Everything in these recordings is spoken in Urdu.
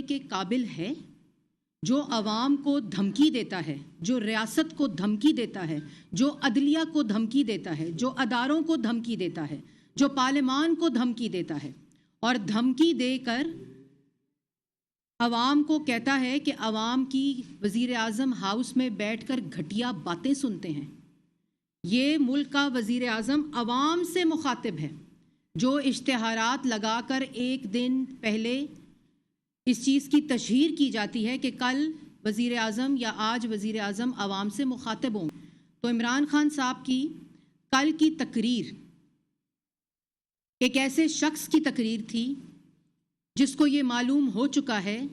کے قابل ہے؟ جو عوام کو دھمکی دیتا ہے، جو ریاست کو دھمکی دیتا ہے، جو عدلیہ کو دھمکی دیتا ہے، جو اداروں کو دھمکی دیتا ہے، جو پارلیمان کو دھمکی دیتا ہے اور دھمکی دے کر عوام کو کہتا ہے کہ عوام کی وزیر اعظم ہاؤس میں بیٹھ کر گھٹیا باتیں سنتے ہیں۔ یہ ملک کا وزیر اعظم عوام سے مخاطب ہے، جو اشتہارات لگا کر ایک دن پہلے اس چیز کی تشہیر کی جاتی ہے کہ کل وزیر اعظم یا آج وزیر اعظم عوام سے مخاطب ہوں۔ تو عمران خان صاحب کی کل کی تقریر ایک ایسے شخص کی تقریر تھی جس کو یہ معلوم ہو چکا ہے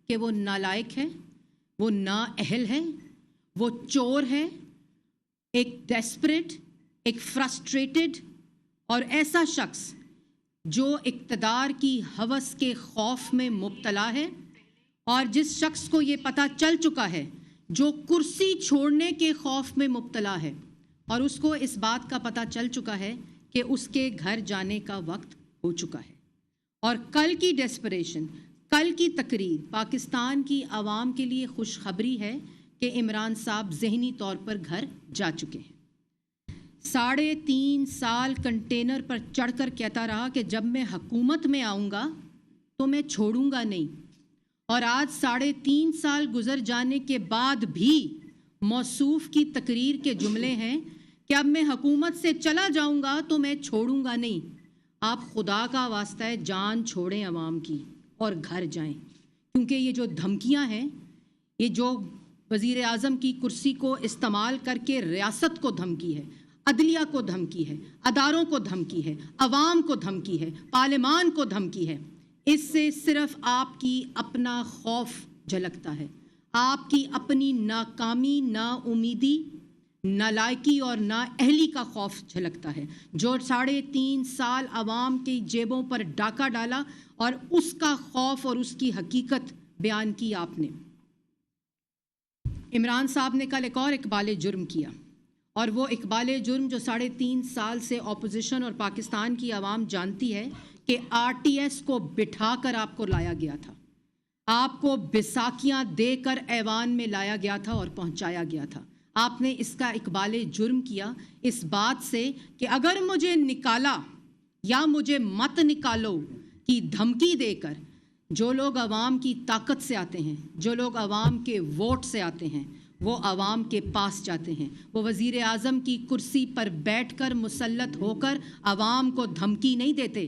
کہ وہ نالائق ہے، وہ نااہل ہے، وہ چور ہے، ایک ڈیسپریٹ، ایک فرسٹریٹڈ اور ایسا شخص جو اقتدار کی ہوس کے خوف میں مبتلا ہے، اور جس شخص کو یہ پتہ چل چکا ہے، جو کرسی چھوڑنے کے خوف میں مبتلا ہے، اور اس کو اس بات کا پتہ چل چکا ہے کہ اس کے گھر جانے کا وقت ہو چکا ہے۔ اور کل کی ڈیسپریشن، کل کی تقریر پاکستان کی عوام کے لیے خوشخبری ہے کہ عمران صاحب ذہنی طور پر گھر جا چکے ہیں۔ 3.5 سال کنٹینر پر چڑھ کر کہتا رہا کہ جب میں حکومت میں آؤں گا تو میں چھوڑوں گا نہیں، اور آج 3.5 سال گزر جانے کے بعد بھی موصوف کی تقریر کے جملے ہیں کہ اب میں حکومت سے چلا جاؤں گا تو میں چھوڑوں گا نہیں۔ آپ خدا کا واسطہ ہے جان چھوڑیں عوام کی اور گھر جائیں، کیونکہ یہ جو دھمکیاں ہیں، یہ جو وزیر اعظم کی کرسی کو استعمال کر کے ریاست کو دھمکی ہے، عدلیہ کو دھمکی ہے، اداروں کو دھمکی ہے، عوام کو دھمکی ہے، پارلیمان کو دھمکی ہے، اس سے صرف آپ کی اپنا خوف جھلکتا ہے، آپ کی اپنی ناکامی، نا امیدی، نالائکی اور نااہلی کا خوف جھلکتا ہے، جو 3.5 سال عوام کی جیبوں پر ڈاکہ ڈالا اور اس کا خوف اور اس کی حقیقت بیان کی آپ نے۔ عمران صاحب نے کل ایک اور اقبال جرم کیا، اور وہ اقبال جرم جو 3.5 سال سے اپوزیشن اور پاکستان کی عوام جانتی ہے کہ RTS کو بٹھا کر آپ کو لایا گیا تھا، آپ کو بیساکھیاں دے کر ایوان میں لایا گیا تھا اور پہنچایا گیا تھا۔ آپ نے اس کا اقبال جرم کیا اس بات سے کہ اگر مجھے نکالا یا مجھے مت نکالو کی دھمکی دے کر جو لوگ عوام کی طاقت سے آتے ہیں، جو لوگ عوام کے ووٹ سے آتے ہیں، وہ عوام کے پاس جاتے ہیں، وہ وزیر اعظم کی کرسی پر بیٹھ کر مسلط ہو کر عوام کو دھمکی نہیں دیتے،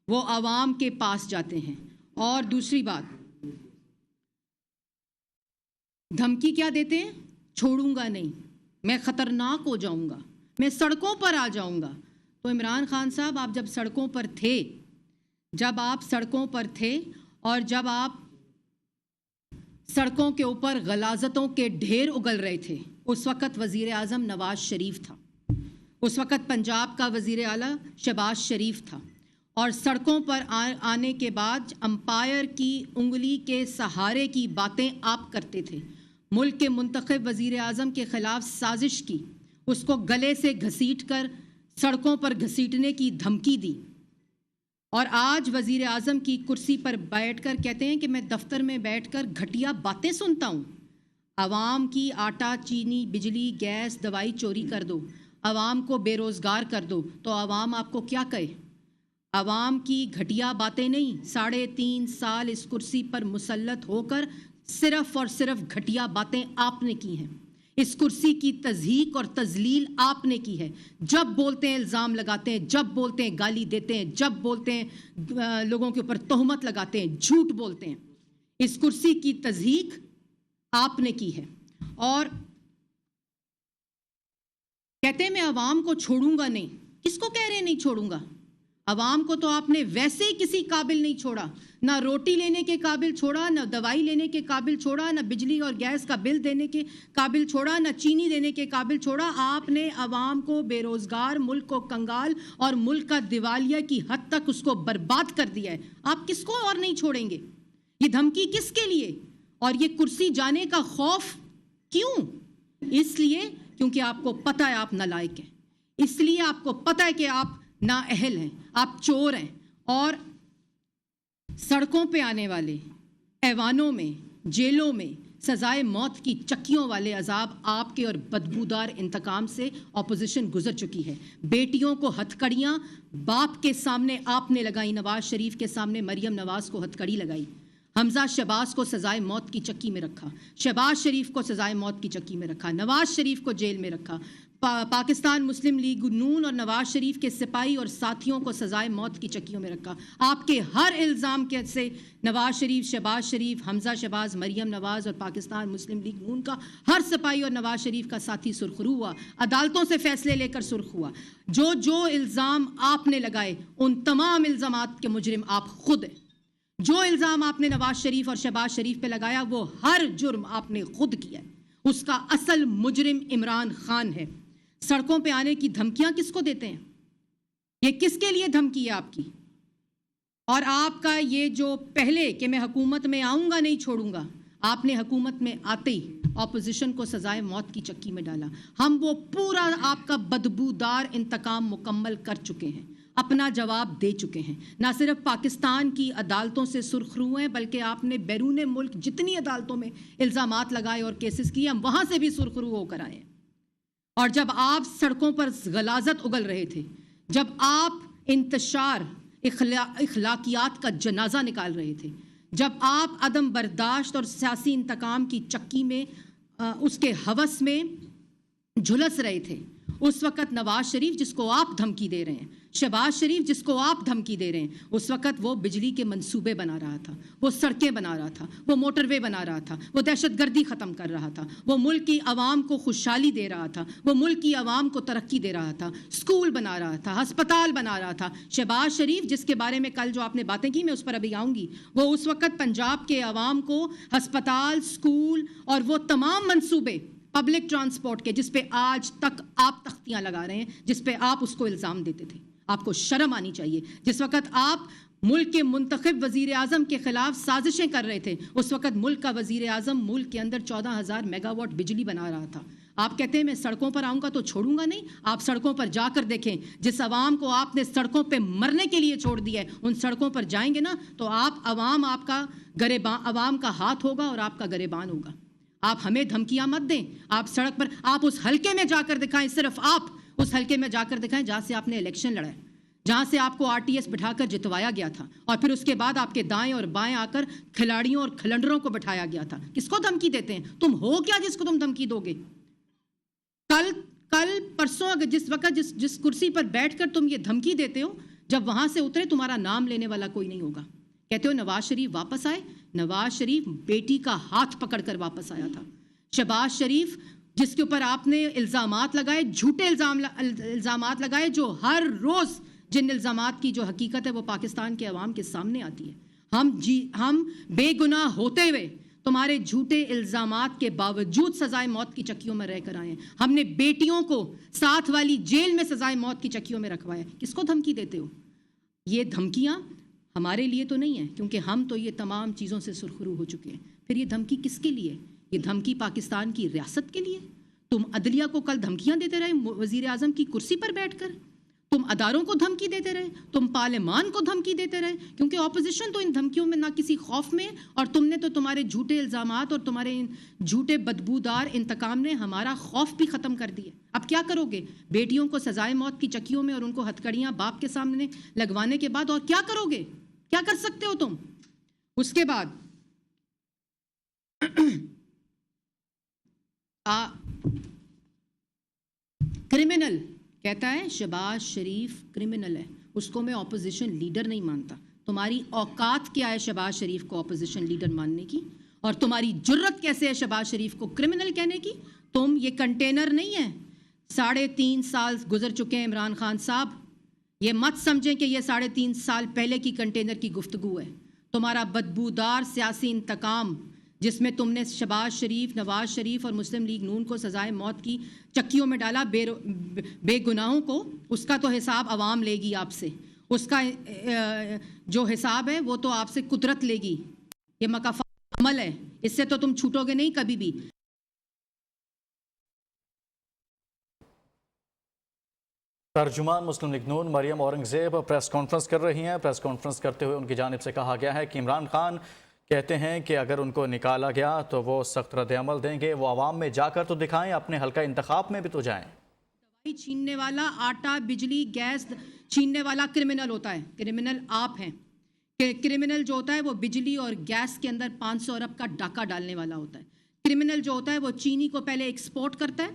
وہ عوام کے پاس جاتے ہیں۔ اور دوسری بات، دھمکی کیا دیتے ہیں؟ چھوڑوں گا نہیں، میں خطرناک ہو جاؤں گا، میں سڑکوں پر آ جاؤں گا۔ تو عمران خان صاحب، آپ جب سڑکوں پر تھے، اور جب آپ سڑکوں کے اوپر غلاظتوں کے ڈھیر اگل رہے تھے، اس وقت وزیر اعظم نواز شریف تھا، اس وقت پنجاب کا وزیر اعلیٰ شہباز شریف تھا، اور سڑکوں پر آنے کے بعد امپائر کی انگلی کے سہارے کی باتیں آپ کرتے تھے، ملک کے منتخب وزیر اعظم کے خلاف سازش کی، اس کو گلے سے گھسیٹ کر سڑکوں پر گھسیٹنے کی دھمکی دی، اور آج وزیر اعظم کی کرسی پر بیٹھ کر کہتے ہیں کہ میں دفتر میں بیٹھ کر گھٹیا باتیں سنتا ہوں۔ عوام کی آٹا، چینی، بجلی، گیس، دوائی چوری کر دو، عوام کو بے روزگار کر دو، تو عوام آپ کو کیا کہے؟ عوام کی گھٹیا باتیں نہیں، 3.5 سال اس کرسی پر مسلط ہو کر صرف اور صرف گھٹیا باتیں آپ نے کی ہیں، اس کرسی کی تضحیک اور تذلیل آپ نے کی ہے۔ جب بولتے ہیں الزام لگاتے ہیں، جب بولتے ہیں گالی دیتے ہیں، جب بولتے ہیں لوگوں کے اوپر تہمت لگاتے ہیں، جھوٹ بولتے ہیں، اس کرسی کی تضحیک آپ نے کی ہے۔ اور کہتے ہیں میں عوام کو چھوڑوں گا نہیں، کس کو کہہ رہے ہیں نہیں چھوڑوں گا؟ عوام کو تو آپ نے ویسے ہی کسی قابل نہیں چھوڑا، نہ روٹی لینے کے قابل چھوڑا، نہ دوائی لینے کے قابل چھوڑا، نہ بجلی اور گیس کا بل دینے کے قابل چھوڑا، نہ چینی دینے کے قابل چھوڑا۔ آپ نے عوام کو بے روزگار، ملک کو کنگال اور ملک کا دیوالیہ کی حد تک اس کو برباد کر دیا ہے۔ آپ کس کو اور نہیں چھوڑیں گے؟ یہ دھمکی کس کے لیے؟ اور یہ کرسی جانے کا خوف کیوں؟ اس لیے کیونکہ آپ کو پتہ ہے آپ نالائق ہیں، اس لیے آپ کو پتہ ہے کہ آپ نااہل ہیں، آپ چور ہیں، اور سڑکوں پہ آنے والے ایوانوں میں، جیلوں میں سزائے موت کی چکیوں والے عذاب آپ کے اور بدبودار انتقام سے اپوزیشن گزر چکی ہے۔ بیٹیوں کو ہتھکڑیاں باپ کے سامنے آپ نے لگائی، نواز شریف کے سامنے مریم نواز کو ہتھکڑی لگائی، حمزہ شہباز کو سزائے موت کی چکی میں رکھا، شہباز شریف کو سزائے موت کی چکی میں رکھا، نواز شریف کو جیل میں رکھا، پاکستان مسلم لیگ نون اور نواز شریف کے سپاہی اور ساتھیوں کو سزائے موت کی چکیوں میں رکھا۔ آپ کے ہر الزام کے سے نواز شریف، شہباز شریف، حمزہ شہباز، مریم نواز اور پاکستان مسلم لیگ نون کا ہر سپاہی اور نواز شریف کا ساتھی سرخرو ہوا، عدالتوں سے فیصلے لے کر سرخ ہوا۔ جو الزام آپ نے لگائے ان تمام الزامات کے مجرم آپ خود ہیں۔ جو الزام آپ نے نواز شریف اور شہباز شریف پہ لگایا وہ ہر جرم آپ نے خود کیا ہے۔ اس کا اصل مجرم عمران خان ہے۔ سڑکوں پہ آنے کی دھمکیاں کس کو دیتے ہیں؟ یہ کس کے لیے دھمکی ہے آپ کی؟ اور آپ کا یہ جو پہلے کہ میں حکومت میں آؤں گا نہیں چھوڑوں گا، آپ نے حکومت میں آتے ہی اپوزیشن کو سزائے موت کی چکی میں ڈالا۔ ہم وہ پورا آپ کا بدبودار انتقام مکمل کر چکے ہیں، اپنا جواب دے چکے ہیں۔ نہ صرف پاکستان کی عدالتوں سے سرخرو ہیں بلکہ آپ نے بیرون ملک جتنی عدالتوں میں الزامات لگائے اور کیسز کیے ہم وہاں سے بھی سرخرو ہو کر آئے ہیں۔ اور جب آپ سڑکوں پر غلاظت اگل رہے تھے، جب آپ انتشار اخلاقیات کا جنازہ نکال رہے تھے، جب آپ عدم برداشت اور سیاسی انتقام کی چکی میں اس کے ہوس میں جھلس رہے تھے، اس وقت نواز شریف جس کو آپ دھمکی دے رہے ہیں، شہباز شریف جس کو آپ دھمکی دے رہے ہیں، اس وقت وہ بجلی کے منصوبے بنا رہا تھا، وہ سڑکیں بنا رہا تھا، وہ موٹر وے بنا رہا تھا، وہ دہشت گردی ختم کر رہا تھا، وہ ملک کی عوام کو خوشحالی دے رہا تھا، وہ ملک کی عوام کو ترقی دے رہا تھا، اسکول بنا رہا تھا، ہسپتال بنا رہا تھا۔ شہباز شریف جس کے بارے میں کل جو آپ نے باتیں کی میں اس پر ابھی آؤں گی، وہ اس وقت پنجاب کے عوام کو ہسپتال، اسکول اور وہ تمام منصوبے پبلک ٹرانسپورٹ کے جس پہ آج تک آپ تختیاں لگا رہے ہیں، جس پہ آپ اس کو الزام دیتے تھے، آپ کو شرم آنی چاہیے۔ جس وقت آپ ملک کے منتخب وزیر اعظم کے خلاف سازشیں کر رہے تھے، اس وقت ملک کا وزیر اعظم ملک کے اندر 14,000 میگا واٹ بجلی بنا رہا تھا۔ آپ کہتے ہیں میں سڑکوں پر آؤں گا تو چھوڑوں گا نہیں؟ آپ سڑکوں پر جا کر دیکھیں، جس عوام کو آپ نے سڑکوں پہ مرنے کے لیے چھوڑ دیا ہے ان سڑکوں پر جائیں گے نا تو آپ کا گریبان، عوام کا ہاتھ ہوگا اور آپ کا گریبان ہوگا۔ آپ ہمیں دھمکیاں مت دیں، آپ سڑک پر، آپ اس حلقے میں جا کر دکھائیں، صرف آپ اس حلقے میں جا کر دکھائیں جہاں سے آپ نے الیکشن لڑا ہے، جہاں سے آپ کو RTS بٹھا کر جتوایا گیا تھا، اور پھر اس کے بعد آپ کے دائیں اور بائیں آ کر کھلاڑیوں اور کھلنڈروں کو بٹھایا گیا تھا۔ کس کو دھمکی دیتے ہیں؟ تم ہو کیا جس کو تم دھمکی دو گے؟ کل پرسوں جس وقت جس کرسی پر بیٹھ کر تم یہ دھمکی دیتے ہو، جب وہاں سے اترے تمہارا نام لینے والا کوئی نہیں ہوگا۔ کہتے ہو نواز شریف واپس آئے، نواز شریف بیٹی کا ہاتھ پکڑ کر واپس آیا تھا۔ شہباز شریف جس کے اوپر آپ نے الزامات لگائے، جھوٹے الزامات لگائے، جو ہر روز جن الزامات کی جو حقیقت ہے وہ پاکستان کے عوام کے سامنے آتی ہے۔ ہم بے گناہ ہوتے ہوئے تمہارے جھوٹے الزامات کے باوجود سزائے موت کی چکیوں میں رہ کر آئے ہیں۔ ہم نے بیٹیوں کو ساتھ والی جیل میں سزائے موت کی چکیوں میں رکھوایا۔ کس کو دھمکی دیتے ہو؟ یہ دھمکیاں ہمارے لیے تو نہیں ہیں کیونکہ ہم تو یہ تمام چیزوں سے سرخرو ہو چکے ہیں۔ پھر یہ دھمکی کس کے لیے؟ یہ دھمکی پاکستان کی ریاست کے لیے۔ تم عدلیہ کو کل دھمکیاں دیتے رہے وزیر اعظم کی کرسی پر بیٹھ کر، تم اداروں کو دھمکی دیتے رہے، تم پارلیمان کو دھمکی دیتے رہے، کیونکہ اپوزیشن تو ان دھمکیوں میں نہ کسی خوف میں ہے، اور تم نے تو تمہارے جھوٹے الزامات اور تمہارے جھوٹے بدبودار انتقام نے ہمارا خوف بھی ختم کر دیا۔ اب کیا کرو گے؟ بیٹیوں کو سزائے موت کی چکیوں میں اور ان کو ہتھکڑیاں باپ کے سامنے لگوانے کے بعد اور کیا کرو گے؟ کیا کر سکتے ہو تم؟ اس کے بعد کرمنل کہتا ہے شہباز شریف کرمنل ہے، اس کو میں اپوزیشن لیڈر نہیں مانتا۔ تمہاری اوقات کیا ہے شہباز شریف کو اپوزیشن لیڈر ماننے کی؟ اور تمہاری جرت کیسے ہے شہباز شریف کو کرمنل کہنے کی؟ تم یہ کنٹینر نہیں ہے۔ 3.5 سال گزر چکے ہیں عمران خان صاحب، یہ مت سمجھیں کہ یہ 3.5 سال پہلے کی کنٹینر کی گفتگو ہے۔ تمہارا بدبودار سیاسی انتقام جس میں تم نے شہباز شریف، نواز شریف اور مسلم لیگ نون کو سزائے موت کی چکیوں میں ڈالا، بے گناہوں کو، اس کا تو حساب عوام لے گی آپ سے۔ اس کا جو حساب ہے وہ تو آپ سے قدرت لے گی۔ یہ مکافات عمل ہے، اس سے تو تم چھوٹو گے نہیں کبھی بھی۔ ترجمان مسلم لیگ نون مریم اورنگزیب پریس کانفرنس کر رہی ہیں۔ پریس کانفرنس کرتے ہوئے ان کی جانب سے کہا گیا ہے کہ عمران خان کہتے ہیں کہ اگر ان کو نکالا گیا تو وہ سخت رد عمل دیں گے. وہ عوام میں جا کر تو دکھائیں, اپنے حلقہ انتخاب میں بھی تو جائیں. دوائی چھیننے والا, آٹا, بجلی, گیس چھیننے والا کرمنل ہوتا ہے. کرمنل آپ ہیں. کرمنل جو ہوتا ہے وہ بجلی اور گیس کے اندر 500 ارب کا ڈاکہ ڈالنے والا ہوتا ہے. کرمنل جو ہوتا ہے وہ چینی کو پہلے ایکسپورٹ کرتا ہے.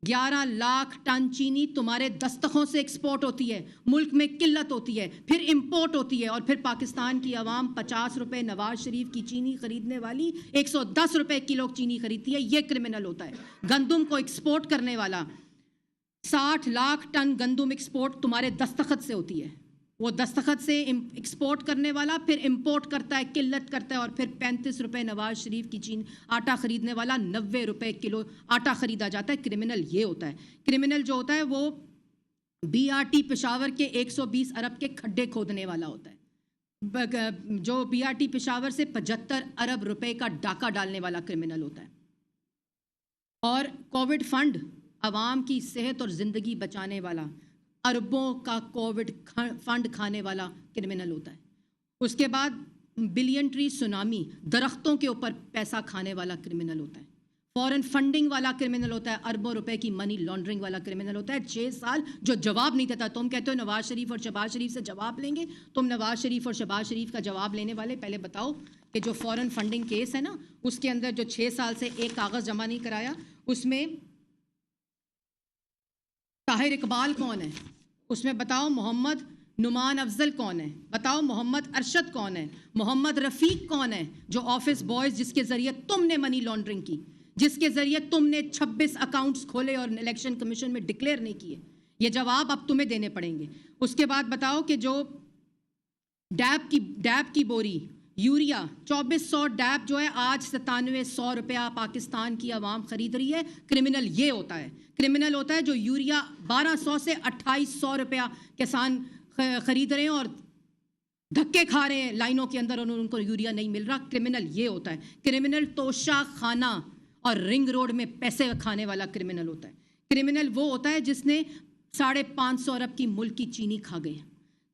11 لاکھ ٹن چینی تمہارے دستخوں سے ایکسپورٹ ہوتی ہے, ملک میں قلت ہوتی ہے, پھر امپورٹ ہوتی ہے, اور پھر پاکستان کی عوام 50 روپے نواز شریف کی چینی خریدنے والی 110 روپے کلو چینی خریدتی ہے. یہ کرمنل ہوتا ہے. گندم کو ایکسپورٹ کرنے والا 60 لاکھ ٹن گندم ایکسپورٹ تمہارے دستخط سے ہوتی ہے. وہ دستخط سے ایکسپورٹ کرنے والا پھر امپورٹ کرتا ہے, قلت کرتا ہے, اور پھر 35 روپے نواز شریف کی چین آٹا خریدنے والا 90 روپے کلو آٹا خریدا جاتا ہے. کرمنل یہ ہوتا ہے. کرمنل جو ہوتا ہے وہ BRT پشاور کے 120 ارب کے کھڈے کھودنے والا ہوتا ہے. جو BRT پشاور سے 75 ارب روپے کا ڈاکہ ڈالنے والا کرمنل ہوتا ہے. اور کووڈ فنڈ, عوام کی صحت اور زندگی بچانے والا, اربوں کا کووڈ فنڈ کھانے والا کرمنل ہوتا ہے. اس کے بعد بلین ٹری سونامی, درختوں کے اوپر پیسہ کھانے والا کرمنل ہوتا ہے. فورن فنڈنگ والا کرمنل ہوتا ہے. اربوں روپے کی منی لانڈرنگ والا کرمنل ہوتا ہے. 6 سال جو جواب نہیں دیتا. تم کہتے ہو نواز شریف اور شہباز شریف سے جواب لیں گے. تم نواز شریف اور شہباز شریف کا جواب لینے والے پہلے بتاؤ کہ جو فورن فنڈنگ کیس ہے نا, اس کے اندر جو 6 سال سے ایک کاغذ جمع نہیں کرایا, اس میں طاہر اقبال کون ہے, اس میں بتاؤ محمد نعمان افضل کون ہے, بتاؤ محمد ارشد کون ہے, محمد رفیق کون ہے, جو آفس بوائز جس کے ذریعے تم نے منی لانڈرنگ کی, جس کے ذریعے تم نے 26 اکاؤنٹس کھولے اور الیکشن کمیشن میں ڈکلیئر نہیں کیے. یہ جواب اب تمہیں دینے پڑیں گے. اس کے بعد بتاؤ کہ جو ڈیب کی بوری یوریا 2400 ڈیب جو ہے آج 9700 روپیہ پاکستان کی عوام خرید رہی ہے. کرمنل یہ ہوتا ہے. کرمنل ہوتا ہے جو یوریا 1200 سے 2800 روپیہ کسان خرید رہے ہیں اور دھکے کھا رہے ہیں لائنوں کے اندر, اور ان کو یوریا نہیں مل رہا. کرمنل یہ ہوتا ہے. کرمنل توشہ خانہ اور رنگ روڈ میں پیسے کھانے والا کرمنل ہوتا ہے. کرمنل وہ ہوتا ہے جس نے 550 ارب کی ملک کی چینی کھا گئے.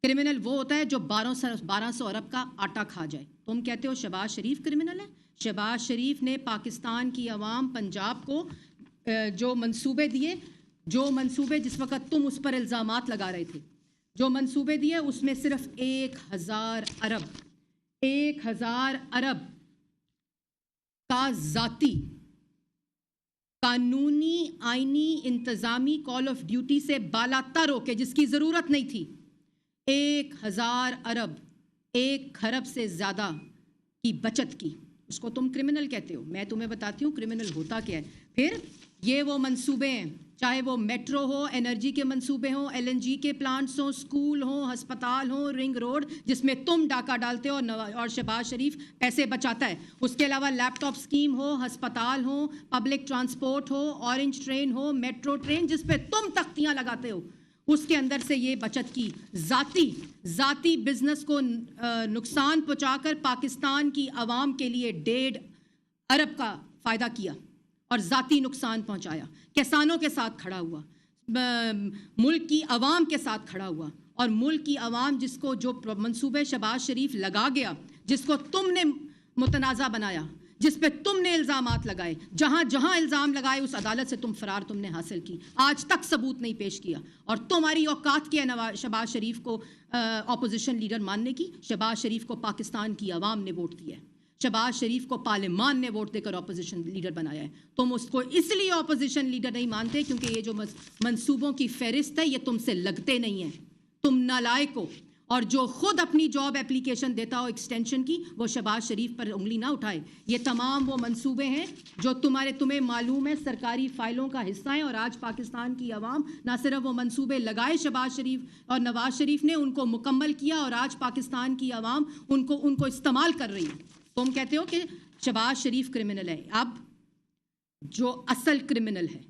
کرمنل وہ ہوتا ہے جو 1200 ارب کا آٹا کھا جائے. تم کہتے ہو شہباز شریف کرمنل ہے. شہباز شریف نے پاکستان کی عوام, پنجاب کو جو منصوبے دیے, جو منصوبے جس وقت تم اس پر الزامات لگا رہے تھے, جو منصوبے دیے اس میں صرف 1000 ارب کا ذاتی قانونی آئینی انتظامی کال آف ڈیوٹی سے بالا تر ہو کے, جس کی ضرورت نہیں تھی, 1000 ارب 1 کھرب سے زیادہ کی بچت کی. اس کو تم کرمنل کہتے ہو. میں تمہیں بتاتی ہوں کرمنل ہوتا کیا ہے. پھر یہ وہ منصوبے ہیں, چاہے وہ میٹرو ہو, انرجی کے منصوبے ہوں, LNG کے پلانٹس ہوں, اسکول ہوں, ہسپتال ہوں, رنگ روڈ جس میں تم ڈاکہ ڈالتے ہو اور شہباز شریف پیسے بچاتا ہے. اس کے علاوہ لیپ ٹاپ اسکیم ہو, ہسپتال ہو, پبلک ٹرانسپورٹ ہو, اورنج ٹرین ہو, میٹرو ٹرین جس پہ تم تختیاں لگاتے ہو, اس کے اندر سے یہ بچت کی. ذاتی بزنس کو نقصان پہنچا کر پاکستان کی عوام کے لیے 1.5 ارب کا فائدہ کیا اور ذاتی نقصان پہنچایا. کسانوں کے ساتھ کھڑا ہوا, ملک کی عوام کے ساتھ کھڑا ہوا, اور ملک کی عوام جس کو جو منصوبے شہباز شریف لگا گیا, جس کو تم نے متنازع بنایا, جس پہ تم نے الزامات لگائے, جہاں الزام لگائے اس عدالت سے تم نے حاصل کی, آج تک ثبوت نہیں پیش کیا. اور تمہاری اوقات کی ہے شہباز شریف کو اپوزیشن لیڈر ماننے کی. شہباز شریف کو پاکستان کی عوام نے ووٹ دیا ہے. شہباز شریف کو پارلیمان نے ووٹ دے کر اپوزیشن لیڈر بنایا ہے. تم اس کو اس لیے اپوزیشن لیڈر نہیں مانتے کیونکہ یہ جو منصوبوں کی فہرست ہے یہ تم سے لگتے نہیں ہیں. تم نالائق ہو. اور جو خود اپنی جاب اپلیکیشن دیتا ہو ایکسٹینشن کی, وہ شہباز شریف پر انگلی نہ اٹھائے. یہ تمام وہ منصوبے ہیں جو تمہیں معلوم ہے سرکاری فائلوں کا حصہ ہیں, اور آج پاکستان کی عوام نہ صرف وہ منصوبے لگائے شہباز شریف اور نواز شریف نے, ان کو مکمل کیا, اور آج پاکستان کی عوام ان کو استعمال کر رہی ہے. تم کہتے ہو کہ شہباز شریف کرمنل ہے. اب جو اصل کرمنل ہے,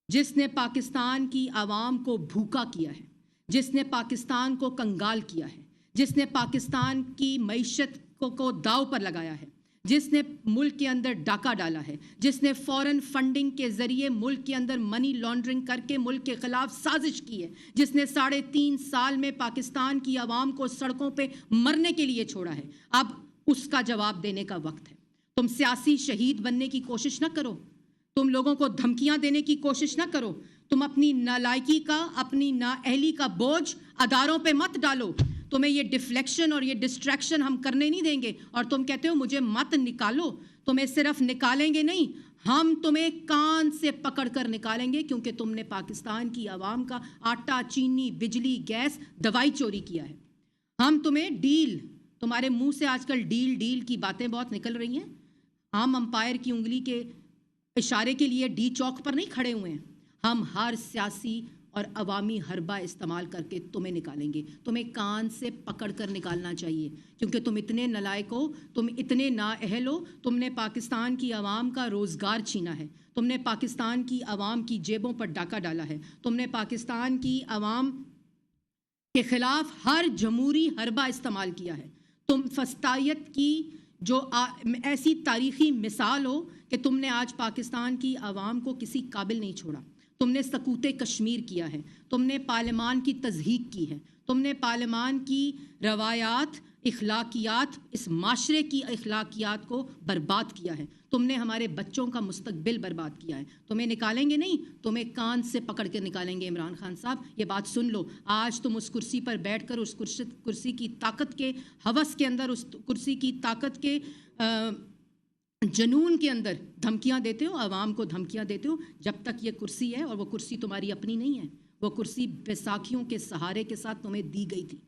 جس نے پاکستان کی عوام کو بھوکا کیا ہے, جس نے پاکستان کو کنگال کیا ہے, جس نے پاکستان کی معیشت کو داؤ پر لگایا ہے, جس نے ملک کے اندر ڈاکہ ڈالا ہے, جس نے فورن فنڈنگ کے ذریعے ملک کے اندر منی لانڈرنگ کر کے ملک کے خلاف سازش کی ہے, جس نے 3.5 سال میں پاکستان کی عوام کو سڑکوں پہ مرنے کے لیے چھوڑا ہے. اب اس کا جواب دینے کا وقت ہے۔ تم سیاسی شہید بننے کی کوشش نہ کرو، تم لوگوں کو دھمکیاں دینے کی کوشش نہ کرو، تم اپنی نالائکی کا، اپنی نااہلی کا بوجھ اداروں پہ مت ڈالو۔ تمہیں یہ ڈیفلیکشن اور یہ ڈسٹریکشن ہم کرنے نہیں دیں گے، اور تم کہتے ہو مجھے مت نکالو۔ تمہیں صرف نکالیں گے نہیں، ہم تمہیں کان سے پکڑ کر نکالیں گے، کیونکہ تم نے پاکستان کی عوام کا آٹا، چینی، بجلی، گیس، دوائی چوری کیا ہے۔ ہم تمہیں ڈیل، تمہارے منہ سے آج کل ڈیل ڈیل کی باتیں بہت نکل رہی ہیں، ہم امپائر کی انگلی کے اشارے کے لیے ڈی چوک پر نہیں کھڑے ہوئے ہیں، ہم ہر سیاسی اور عوامی حربہ استعمال کر کے تمہیں نکالیں گے۔ تمہیں کان سے پکڑ کر نکالنا چاہیے، کیونکہ تم اتنے نالائق ہو، تم اتنے نااہل ہو، تم نے پاکستان کی عوام کا روزگار چھینا ہے، تم نے پاکستان کی عوام کی جیبوں پر ڈاکہ ڈالا ہے، تم نے پاکستان کی عوام کے خلاف ہر جمہوری حربہ استعمال کیا ہے۔ تم فسطائیت کی جو ایسی تاریخی مثال ہو کہ تم نے آج پاکستان کی عوام کو کسی قابل نہیں چھوڑا۔ تم نے سکوت کشمیر کیا ہے، تم نے پارلیمان کی تضحیک کی ہے، تم نے پارلیمان کی روایات، اخلاقیات، اس معاشرے کی اخلاقیات کو برباد کیا ہے، تم نے ہمارے بچوں کا مستقبل برباد کیا ہے۔ تمہیں نکالیں گے نہیں، تمہیں کان سے پکڑ کے نکالیں گے۔ عمران خان صاحب یہ بات سن لو، آج تم اس کرسی پر بیٹھ کر اس کرسی کی طاقت کے ہوس کے اندر، اس کرسی کی طاقت کے جنون کے اندر دھمکیاں دیتے ہو، عوام کو دھمکیاں دیتے ہو۔ جب تک یہ کرسی ہے، اور وہ کرسی تمہاری اپنی نہیں ہے، وہ کرسی بیساکھیوں کے سہارے کے ساتھ تمہیں دی گئی تھی،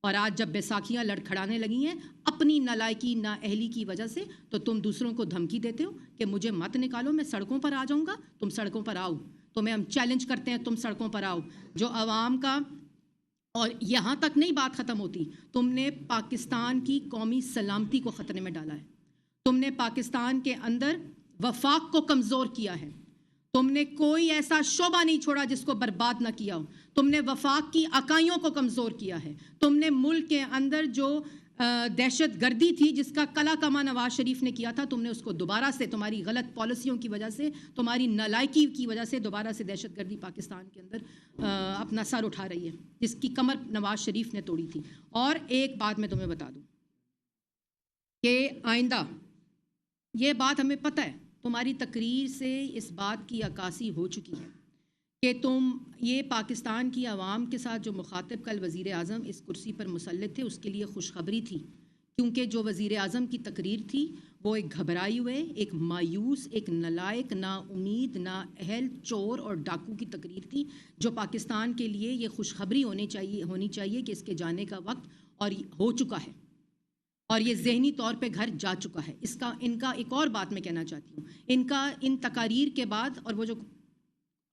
اور آج جب بیساکھیاں لڑکھڑانے لگی ہیں اپنی نالائکی، نااہلی کی وجہ سے، تو تم دوسروں کو دھمکی دیتے ہو کہ مجھے مت نکالو، میں سڑکوں پر آ جاؤں گا۔ تم سڑکوں پر آؤ، تمہیں ہم چیلنج کرتے ہیں، تم سڑکوں پر آؤ۔ جو عوام کا، اور یہاں تک نہیں بات ختم ہوتی، تم نے پاکستان کی قومی سلامتی کو خطرے میں ڈالا ہے، تم نے پاکستان کے اندر وفاق کو کمزور کیا ہے، تم نے کوئی ایسا شعبہ نہیں چھوڑا جس کو برباد نہ کیا ہو، تم نے وفاق کی اکائیوں کو کمزور کیا ہے، تم نے ملک کے اندر جو دہشت گردی تھی جس کا کلا کما نواز شریف نے کیا تھا، تم نے اس کو دوبارہ سے، تمہاری غلط پالیسیوں کی وجہ سے، تمہاری نالائکی کی وجہ سے دوبارہ سے دہشت گردی پاکستان کے اندر اپنا سر اٹھا رہی ہے، جس کی کمر نواز شریف نے توڑی تھی۔ اور ایک بات میں تمہیں بتا دوں کہ آئندہ، یہ بات ہمیں پتہ ہے، تمہاری تقریر سے اس بات کی عکاسی ہو چکی ہے کہ تم یہ پاکستان کی عوام کے ساتھ جو مخاطب کل وزیر اعظم اس کرسی پر مسلط تھے، اس کے لیے خوشخبری تھی، کیونکہ جو وزیر اعظم کی تقریر تھی وہ ایک گھبرائی ہوئے، ایک مایوس، ایک نالائق، نا امید، نا اہل، چور اور ڈاکو کی تقریر تھی، جو پاکستان کے لیے یہ خوشخبری ہونی چاہیے کہ اس کے جانے کا وقت اور ہو چکا ہے، اور یہ ذہنی طور پہ گھر جا چکا ہے۔ ان کا ایک اور بات میں کہنا چاہتی ہوں، ان تقاریر کے بعد، اور وہ جو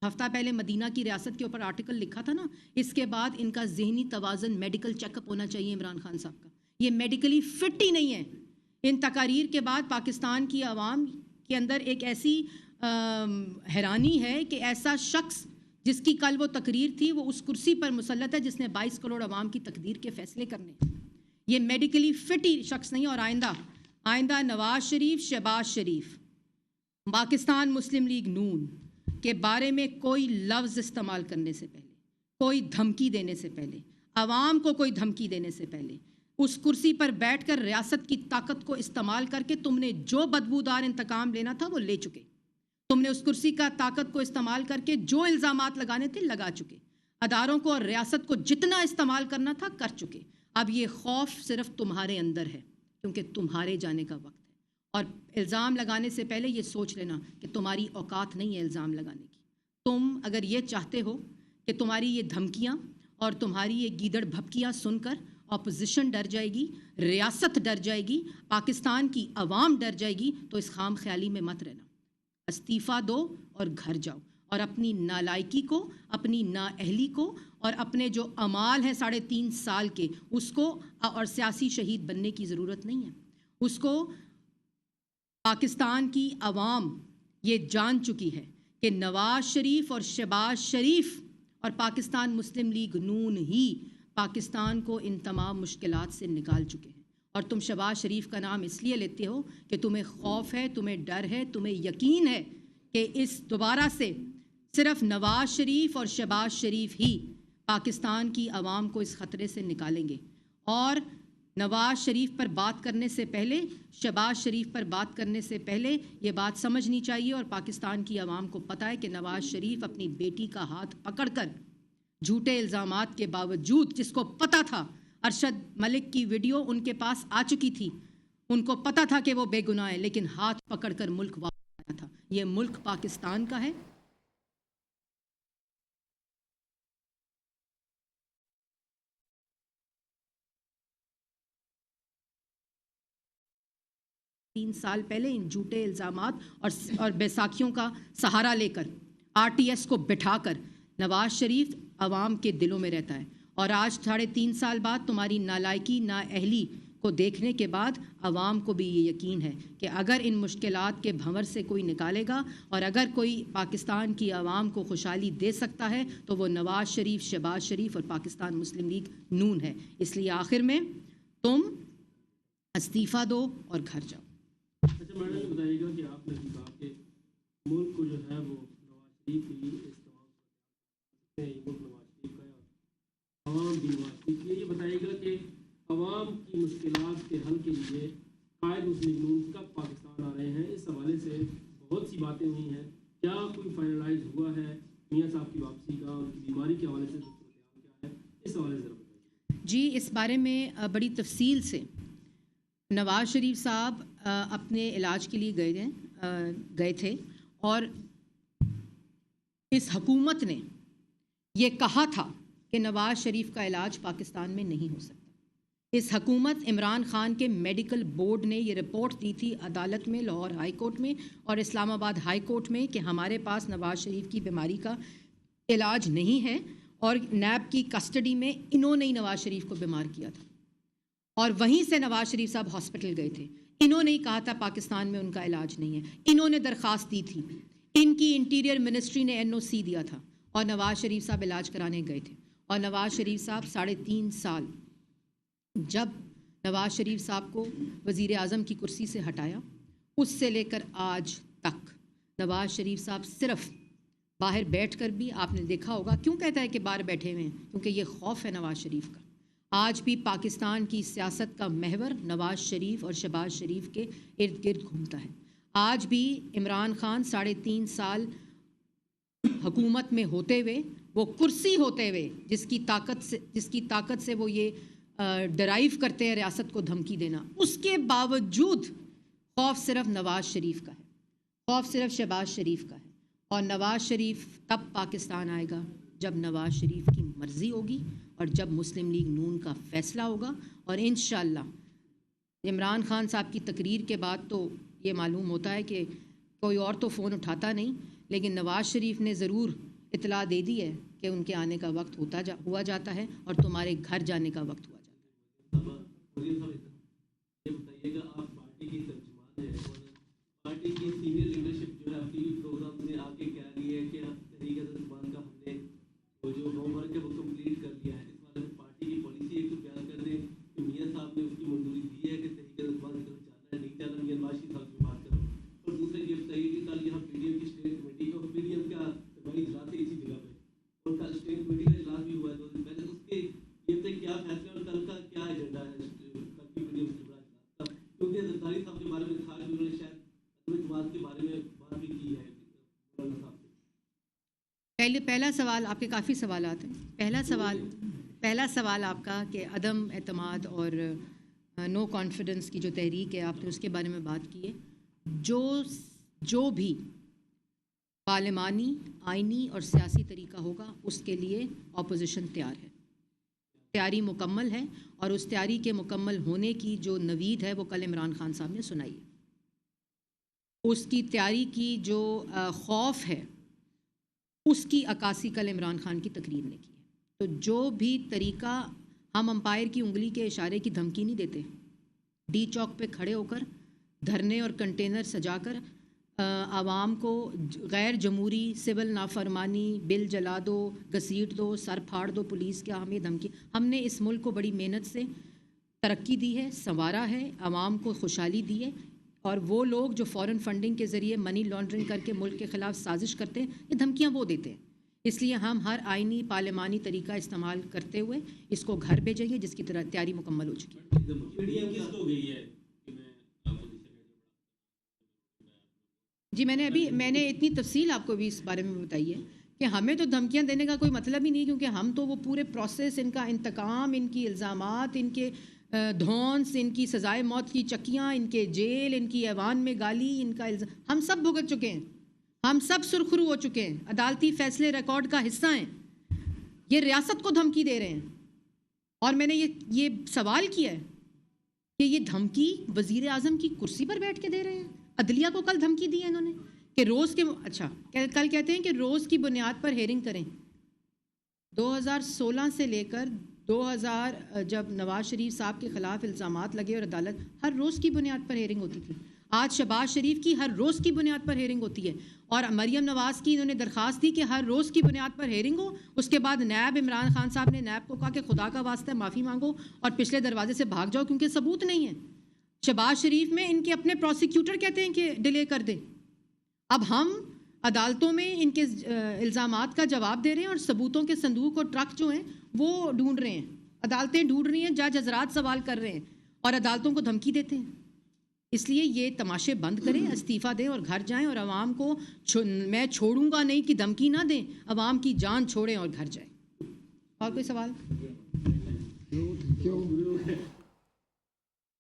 ہفتہ پہلے مدینہ کی ریاست کے اوپر آرٹیکل لکھا تھا نا، اس کے بعد ان کا ذہنی توازن، میڈیکل چیک اپ ہونا چاہیے عمران خان صاحب کا۔ یہ میڈیکلی فٹ ہی نہیں ہے۔ ان تقاریر کے بعد پاکستان کی عوام کے اندر ایک ایسی حیرانی ہے کہ ایسا شخص جس کی کل وہ تقریر تھی، وہ اس کرسی پر مسلط ہے جس نے 22 کروڑ عوام کی تقدیر کے فیصلے کرنے۔ یہ میڈیکلی فٹ ہی شخص نہیں۔ اور آئندہ نواز شریف، شہباز شریف، پاکستان مسلم لیگ نون کے بارے میں کوئی لفظ استعمال کرنے سے پہلے، کوئی دھمکی دینے سے پہلے، عوام کو کوئی دھمکی دینے سے پہلے، اس کرسی پر بیٹھ کر ریاست کی طاقت کو استعمال کر کے تم نے جو بدبودار انتقام لینا تھا وہ لے چکے۔ تم نے اس کرسی کا طاقت کو استعمال کر کے جو الزامات لگانے تھے لگا چکے، اداروں کو اور ریاست کو جتنا استعمال کرنا تھا کر چکے۔ اب یہ خوف صرف تمہارے اندر ہے، کیونکہ تمہارے جانے کا وقت ہے، اور الزام لگانے سے پہلے یہ سوچ لینا کہ تمہاری اوقات نہیں ہے الزام لگانے کی۔ تم اگر یہ چاہتے ہو کہ تمہاری یہ دھمکیاں اور تمہاری یہ گیدڑ بھپکیاں سن کر اپوزیشن ڈر جائے گی، ریاست ڈر جائے گی، پاکستان کی عوام ڈر جائے گی، تو اس خام خیالی میں مت رہنا، استعفیٰ دو اور گھر جاؤ، اور اپنی نالائکی کو، اپنی نااہلی کو، اور اپنے جو اعمال ہیں 3.5 سال کے، اس کو، اور سیاسی شہید بننے کی ضرورت نہیں ہے۔ اس کو پاکستان کی عوام یہ جان چکی ہے کہ نواز شریف اور شہباز شریف اور پاکستان مسلم لیگ نون ہی پاکستان کو ان تمام مشکلات سے نکال چکے ہیں۔ اور تم شہباز شریف کا نام اس لیے لیتے ہو کہ تمہیں خوف ہے، تمہیں ڈر ہے، تمہیں یقین ہے کہ اس دوبارہ سے صرف نواز شریف اور شہباز شریف ہی پاکستان کی عوام کو اس خطرے سے نکالیں گے۔ اور نواز شریف پر بات کرنے سے پہلے، شہباز شریف پر بات کرنے سے پہلے یہ بات سمجھنی چاہیے، اور پاکستان کی عوام کو پتہ ہے کہ نواز شریف اپنی بیٹی کا ہاتھ پکڑ کر جھوٹے الزامات کے باوجود، جس کو پتہ تھا ارشد ملک کی ویڈیو ان کے پاس آ چکی تھی، ان کو پتہ تھا کہ وہ بے گناہ ہے، لیکن ہاتھ پکڑ کر ملک واپس آیا تھا۔ یہ ملک پاکستان کا ہے۔ 3 سال پہلے ان جھوٹے الزامات اور بیساکھیوں کا سہارا لے کر RTS کو بٹھا کر نواز شریف عوام کے دلوں میں رہتا ہے، اور آج 3.5 سال بعد تمہاری نالائکی نااہلی کو دیکھنے کے بعد عوام کو بھی یہ یقین ہے کہ اگر ان مشکلات کے بھنور سے کوئی نکالے گا اور اگر کوئی پاکستان کی عوام کو خوشحالی دے سکتا ہے تو وہ نواز شریف، شہباز شریف اور پاکستان مسلم لیگ نون ہے۔ اس لیے آخر میں تم استعفیٰ دو اور گھر جاؤ۔ اچھا میڈم یہ بتائیے گا کہ آپ نے کہا کہ ملک کو جو ہے وہ نواز شریف کی اس تمام ملک نواز شریف کا ہے، عوام بھی نواز شریف کی ہے، یہ بتائیے گا کہ عوام کی مشکلات کے حل کے لیے قائد مسلم نون کب پاکستان آ رہے ہیں؟ اس حوالے سے بہت سی باتیں ہوئی ہیں، کیا کوئی فائنلائز ہوا ہے میاں صاحب کی واپسی کا، اور بیماری کے حوالے سے کیا ہے، اس حوالے سے بتائیے۔ جی، اس بارے میں بڑی تفصیل سے نواز شریف صاحب اپنے علاج کے لیے گئے تھے، اور اس حکومت نے یہ کہا تھا کہ نواز شریف کا علاج پاکستان میں نہیں ہو سکتا۔ اس حکومت عمران خان کے میڈیکل بورڈ نے یہ رپورٹ دی تھی عدالت میں، لاہور ہائی کورٹ میں اور اسلام آباد ہائی کورٹ میں، کہ ہمارے پاس نواز شریف کی بیماری کا علاج نہیں ہے، اور نیب کی کسٹڈی میں انہوں نے ہی نواز شریف کو بیمار کیا تھا، اور وہیں سے نواز شریف صاحب ہاسپٹل گئے تھے۔ انہوں نے ہی کہا تھا پاکستان میں ان کا علاج نہیں ہے، انہوں نے درخواست دی تھی، ان کی انٹیریئر منسٹری نے NOC دیا تھا، اور نواز شریف صاحب علاج کرانے گئے تھے۔ اور نواز شریف صاحب 3.5 سال، جب نواز شریف صاحب کو وزیر اعظم کی کرسی سے ہٹایا، اس سے لے کر آج تک نواز شریف صاحب صرف باہر بیٹھ کر بھی، آپ نے دیکھا ہوگا کیوں کہتا ہے کہ باہر بیٹھے ہوئے ہیں، کیونکہ یہ خوف ہے نواز شریف کا۔ آج بھی پاکستان کی سیاست کا محور نواز شریف اور شہباز شریف کے ارد گرد گھومتا ہے۔ آج بھی عمران خان 3.5 سال حکومت میں ہوتے ہوئے، وہ کرسی ہوتے ہوئے جس کی طاقت سے وہ یہ ڈرائیو کرتے ہیں ریاست کو دھمکی دینا، اس کے باوجود خوف صرف نواز شریف کا ہے، خوف صرف شہباز شریف کا ہے۔ اور نواز شریف تب پاکستان آئے گا جب نواز شریف کی مرضی ہوگی اور جب مسلم لیگ نون کا فیصلہ ہوگا، اور انشاءاللہ عمران خان صاحب کی تقریر کے بعد تو یہ معلوم ہوتا ہے کہ کوئی اور تو فون اٹھاتا نہیں، لیکن نواز شریف نے ضرور اطلاع دے دی ہے کہ ان کے آنے کا وقت ہوا جاتا ہے اور تمہارے گھر جانے کا وقت ہوا جاتا ہے۔ یہ بتائیے گا، آپ پارٹی کی ترجمان ہیں اور پارٹی کی سینئر لیڈرشپ جو ہے ٹی وی پروگرام میں آ کے کہہ رہی ہے کہ تحریک طالبان کا ہم نے جو ہوم ورک ہے وہ کمپلیٹ کر لیا ہے، اس بارے میں پارٹی کی پالیسی ایک تو بیان کر دیں کہ میاں صاحب نے اس کی منظوری دی ہے کہ تحریک طالبان کی طرف جانا ہے، نہیں جانا، میاں نواز شریف صاحب کی بات کرو۔ اور دوسرا یہ بتائیے کہ کل یہاں PDM کی اسٹیٹ کمیٹی کا PDM کا بڑی اجلاس ہے اسی جگہ پہ، اور کل اسٹیٹ کمیٹی کا اجلاس بھی ہوا ہے 2 دن پہلے، اس کے یہ بتائیے کیا فیصلہ اور کل کا کیا ایجنڈا ہے کل کی PDM سے بڑا اجلاس کا، کیونکہ زرداری صاحب کے بارے میں تھا کہ انہوں نے شاید اعتماد کے بارے میں بات بھی کی ہے مولانا صاحب سے۔ پہلا سوال، آپ کے کافی سوالات ہیں۔ پہلا سوال آپ کا کہ عدم اعتماد اور نو کانفیڈنس کی جو تحریک ہے، آپ نے اس کے بارے میں بات کی ہے۔ جو بھی پارلیمانی، آئینی اور سیاسی طریقہ ہوگا اس کے لیے اپوزیشن تیار ہے، تیاری مکمل ہے، اور اس تیاری کے مکمل ہونے کی جو نوید ہے وہ کل عمران خان صاحب نے سنائی ہے۔ اس کی تیاری کی جو خوف ہے اس کی عکاسی کل عمران خان کی تقریر نے کی ہے۔ تو جو بھی طریقہ، ہم امپائر کی انگلی کے اشارے کی دھمکی نہیں دیتے، ڈی چوک پہ کھڑے ہو کر دھرنے اور کنٹینر سجا کر عوام کو غیر جمہوری سول نافرمانی، بل جلا دو، گھسیٹ دو، سر پھاڑ دو پولیس کے، ہمیں دھمکی۔ ہم نے اس ملک کو بڑی محنت سے ترقی دی ہے، سنوارا ہے، عوام کو خوشحالی دی ہے، اور وہ لوگ جو فورن فنڈنگ کے ذریعے منی لانڈرنگ کر کے ملک کے خلاف سازش کرتے ہیں، یہ دھمکیاں وہ دیتے ہیں۔ اس لیے ہم ہر آئینی پارلیمانی طریقہ استعمال کرتے ہوئے اس کو گھر بھیجیں گے، جس کی تیاری مکمل ہو چکی ہے۔ جی میں نے اتنی تفصیل آپ کو بھی اس بارے میں بتائی ہے کہ ہمیں تو دھمکیاں دینے کا کوئی مطلب ہی نہیں، کیونکہ ہم تو وہ پورے پروسیس، ان کا انتقام، ان کی الزامات، ان کے دھونس، ان کی سزائے موت کی چکیاں، ان کے جیل، ان کی ایوان میں گالی، ان کا ہم سب بھگت چکے ہیں، ہم سب سرخرو ہو چکے ہیں، عدالتی فیصلے ریکارڈ کا حصہ ہیں۔ یہ ریاست کو دھمکی دے رہے ہیں، اور میں نے یہ سوال کیا ہے کہ یہ دھمکی وزیر اعظم کی کرسی پر بیٹھ کے دے رہے ہیں۔ عدلیہ کو کل دھمکی دی ہے انہوں نے کہ روز کے کل کہتے ہیں کہ روز کی بنیاد پر ہیئرنگ کریں۔ 2016 سے لے کر 2000 جب نواز شریف صاحب کے خلاف الزامات لگے اور عدالت ہر روز کی بنیاد پر ہیئرنگ ہوتی تھی، آج شہباز شریف کی ہر روز کی بنیاد پر ہیئرنگ ہوتی ہے، اور مریم نواز کی انہوں نے درخواست دی کہ ہر روز کی بنیاد پر ہیئرنگ ہو۔ اس کے بعد نیب عمران خان صاحب نے نیب کو کہا کہ خدا کا واسطہ معافی مانگو اور پچھلے دروازے سے بھاگ جاؤ، کیونکہ ثبوت نہیں ہے۔ شہباز شریف میں ان کے اپنے پروسیکیوٹر کہتے ہیں کہ ڈیلے کر دیں۔ اب ہم عدالتوں میں ان کے الزامات کا جواب دے رہے ہیں، اور ثبوتوں کے صندوق اور ٹرک جو ہیں وہ ڈھونڈ رہے ہیں، عدالتیں ڈھونڈ رہی ہیں، جج حضرات سوال کر رہے ہیں اور عدالتوں کو دھمکی دیتے ہیں۔ اس لیے یہ تماشے بند کریں، استعفیٰ دیں اور گھر جائیں، اور عوام کو میں چھوڑوں گا نہیں کی دھمکی نہ دیں، عوام کی جان چھوڑیں اور گھر جائیں۔ اور کوئی سوال؟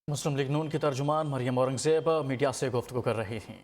مسلم لیگ نون کی ترجمان مریم اورنگزیب میڈیا سے گفتگو کر رہی تھیں۔